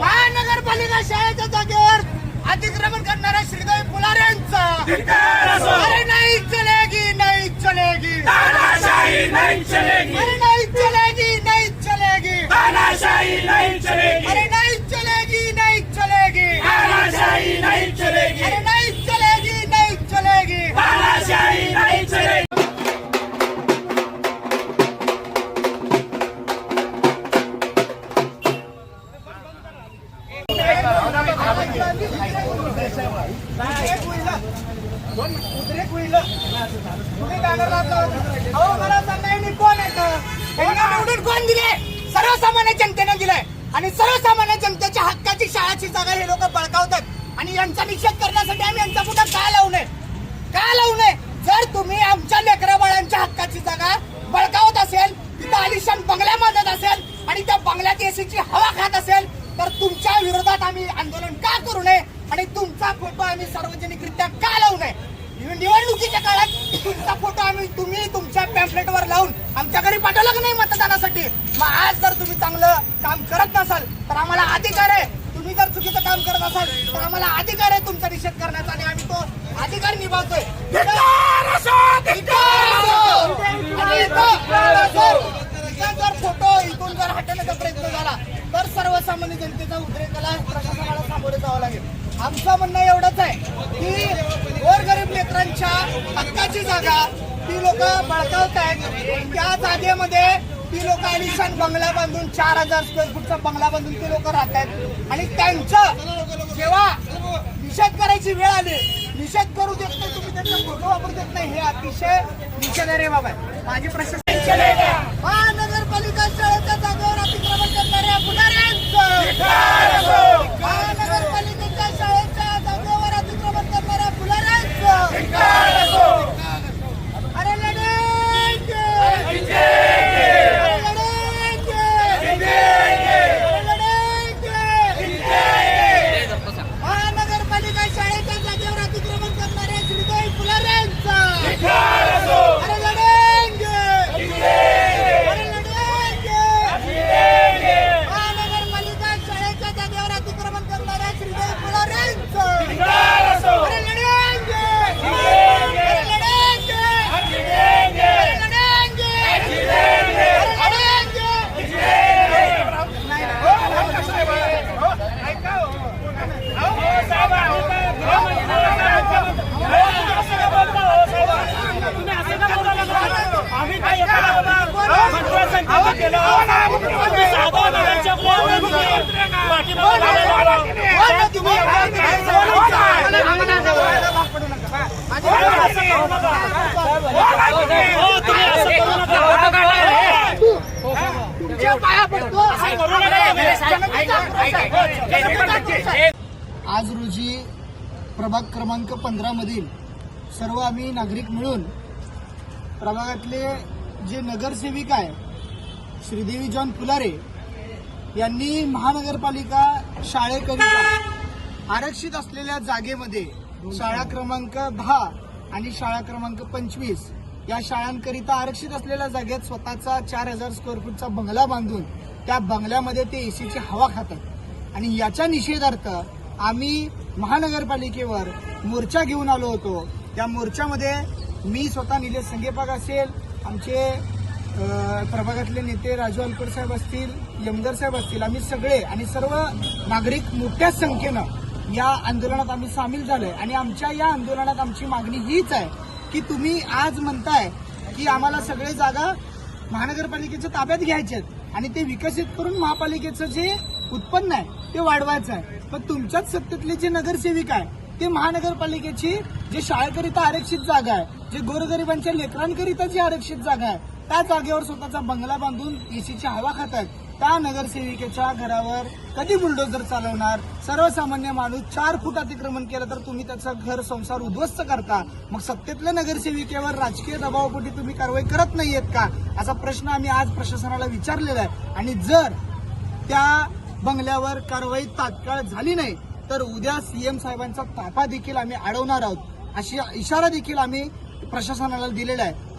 महानगरपालिका शाळेच्या जागेवर अतिक्रमण करणाऱ्या श्रीदेवी फुलारे यांचा अरे नाही चलेगी नहीं चलेगी, तानाशाही नहीं चलेगी, अरे नहीं चलेगी नहीं चलेगी, तानाशाही नहीं चलेगी, अरे नहीं चलेगी नहीं चलेगी, तानाशाही नहीं चलेगी, अरे नहीं चलेगी नहीं चलेगी, तानाशाही नहीं चलेगी। कोण दिले? सर्वसामान्य जनतेने दिलंय आणि सर्वसामान्य जनतेच्या हक्काची शाळाची जागा हे लोक बळकावतात आणि यांचा निषेध करण्यासाठी आम्ही यांचा पुढे का लावू नये, का लावू नये? जर तुम्ही आमच्या लेकरा बाळांच्या हक्काची जागा बळकावत असेल, तिथं आलिशान बंगल्या बांधत असेल आणि त्या बंगल्यात एसीची हवा खात असेल तर तुमच्या विरोधात आम्ही आंदोलन का करू नये आणि तुमचा फोटो आम्ही सार्वजनिकरित्या का लावू नये? निवडणुकीच्या काळात तुमचा फोटो आम्ही तुम्ही तुमच्या पॅम्पलेटवर लावून आमच्या घरी पाठवला का नाही मतदानासाठी? मग आज जर तुम्ही चांगलं काम करत नसाल तर आम्हाला अधिकार आहे, तुम्ही जर चुकीचं काम करत असाल तर आम्हाला अधिकार आहे तुमचा निषेध करण्याचा आणि आम्ही तो अधिकार निभावतोय। जर फोटो इथून जर हटवण्याचा प्रयत्न झाला तर सर्वसामान्य जनतेचा उद्रेकाला प्रशासनाला सामोरे जावं लागेल। आमचं म्हणणं एवढंच आहे की गोरगरीब लेकरांच्या हक्काची जागा ती लोक बळकावत आहेत, त्या जागेमध्ये ती लोक आलिशान बंगला बांधून 4000 स्क्वेअर फूटचा बंगला बांधून ते लोक राहत आहेत आणि त्यांचं जेव्हा निषेध करायची वेळ आली, निषेध करू देत नाही, तुम्ही त्यांचा फोटो वापरू देत नाही, हे अतिशय निषेधार्ह बाब आहे। माझी प्रशासन महानगरपालिका शाळेच्या जागेवर अतिक्रमण करणाऱ्या फुलाऱ्यांचं, महानगरपालिकेच्या शाळेच्या जागेवर अतिक्रमण करणाऱ्या फुलाऱ्यांचं अरे लढेंगे, अरे लढेंगे, महानगरपालिका शाळेच्या जागेवर अतिक्रमण करणाऱ्या श्रीदेवी फुलाऱ्यांचं अरे लढेंगे, अरे लढेंगे, महानगरपालिका शाळेच्या जागेवर अतिक्रमण करणाऱ्या श्रीदेवी फुलाऱ्यांचं अरे लढेंगे, अरे लढेंगे, अरे लढेंगे, आज रोजी प्रभाग क्रमांक 15 मधील सर्व आम्ही नागरिक मिळून प्रभागातले जे नगरसेविक आहे श्रीदेवी जॉन फुलारे यांनी महानगरपालिका शाळेकरिता आरक्षित असलेल्या जागेमध्ये शाळा क्रमांक 10 आणि शाळा क्रमांक 25 या शाळांकरिता आरक्षित असलेल्या जागेत स्वतःचा 4000 स्क्वेअर फूटचा बंगला बांधून त्या बंगल्यामध्ये ते एसीची हवा खातात आणि याच्या निषेधार्थ आम्ही महानगरपालिकेवर मोर्चा घेऊन आलो होतो। त्या मोर्चामध्ये मी स्वतः निलेश संगेपाग असेल, आमचे प्रभागातले नेते राजू अलकर साहेब असतील, यमगर साहेब असतील, आम्ही सगळे आणि सर्व नागरिक मोठ्या संख्येनं या आंदोलनात आम्ही सामील झालोय आणि आमच्या या आंदोलनात आमची मागणी हीच आहे की तुम्ही आज म्हणताय की आम्हाला सगळे जागा महानगरपालिकेच्या ताब्यात घ्यायचे आहेत आणि ते विकसित करून महापालिकेचं जे उत्पन्न आहे ते वाढवायचं आहे, पण तुमच्याच सत्तेतले जे नगरसेविक आहे ते महानगरपालिकेची जे शाळेकरिता आरक्षित जागा आहे, जे गोरगरिबांच्या लेकरांकरिता जी आरक्षित जागा आहे त्या जागेवर स्वतःचा बंगला बांधून एसीची हवा खात आहेत। त्या नगरसेविकेच्या घरावर कधी बुलडोजर चालवणार? सर्वसामान्य माणूस 4 फूट अतिक्रमण केलं तर तुम्ही त्याचा घर संसार उद्ध्वस्त करता, मग सत्तेतल्या नगरसेविकेवर राजकीय दबावापोटी तुम्ही कारवाई करत नाहीयेत का, असा प्रश्न आम्ही आज प्रशासनाला विचारलेला आहे। आणि जर त्या बंगल्यावर कारवाई तात्काळ झाली नाही तर उद्या सीएम साहेबांचा ताफा देखील आम्ही अडवणार आहोत, अशी इशारा देखील आम्ही प्रशासनाला दिलेला आहे।